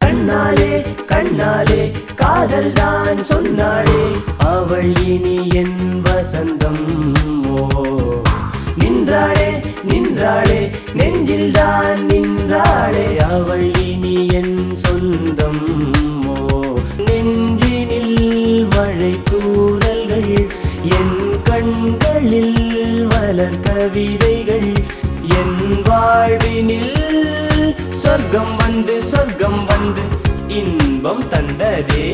கண்ணாலே கண்ணாலே காதல் தான் சொன்னாளே அவள் இனி என் வசந்தம். நின்றாளே நின்றாளே நெஞ்சில் தான் நின்றாளே அவள் இனி என் சொந்தம். நெஞ்சினில் மழை தூறல்கள் என் கண்களில் வளர் கவிதைகள் என் வாழ்வினில் சொர்க்கம் வந்து இன்பம் தந்ததே.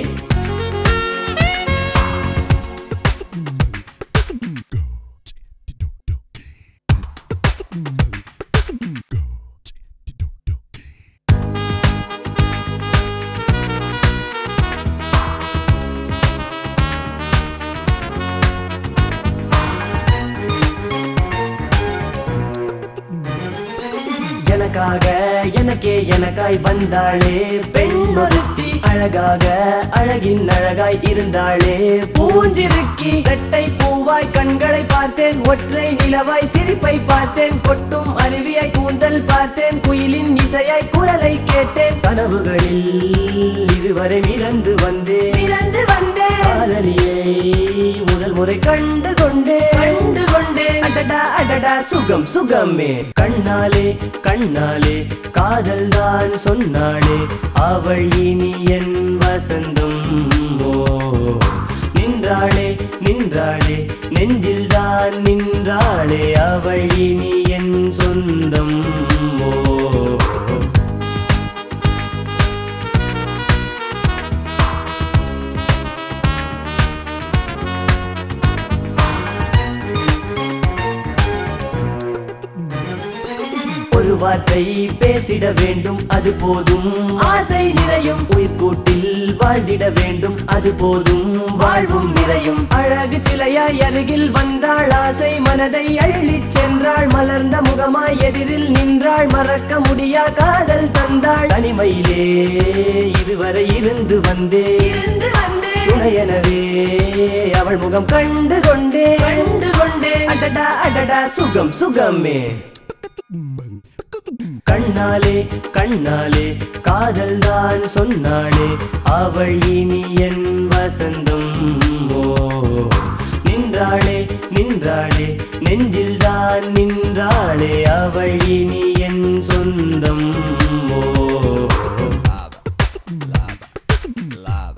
எனக்காக எனக்கே எனக்காய் வந்தாளே பெண்ணொருத்தி அழகாக அழகின் அழகாய் இருந்தாளே பூஞ்சிருக்கி இரட்டை பூவாய் கண்களை பார்த்தேன் ஒற்றை நிலவாய் சிரிப்பை பார்த்தேன் கொட்டும் அருவியாய் கூந்தல் பார்த்தேன் குயிலின் இசையாய் குரலை கேட்டேன் கனவுகளில் இதுவரை மிதந்து வந்தேன் காதலியை முதல் முறை கண்டு கொண்டேன் அடடா அடடா சுகம் சுகமே. கண்ணாலே கண்ணாலே காதல் தான் சொன்னாளே அவள் இனி என் வசந்தம். நின்றாளே நின்றாளே நெஞ்சில் தான் நின்றாளே அவள் இனி என் சொந்தம். ஒரு வார்த்தை பேசிட வேண்டும் அது போதும் ஆசை நிறையும் உயிர்கூட்டில் வாழ்ந்திட வேண்டும் அது போதும் வாழ்வும் நிறையும். அழகு சிலையாய் அருகில் வந்தாள் ஆசை மனதை அள்ளிச் சென்றாள் மலர்ந்த முகமாய் எதிரில் நின்றாள் மறக்க முடியா காதல் தந்தாள். தனிமையிலே இதுவரை இருந்து வந்தேன் துணையெனவே அவள் முகம் கண்டு கொண்டேன் அடடா அடடா சுகம் சுகமே. கண்ணாலே கண்ணாலே காதல் தான் சொன்னாளே அவள் இனி என் வசந்தம். நின்றாளே நின்றாளே நெஞ்சில் தான் நின்றாளே அவள் இனி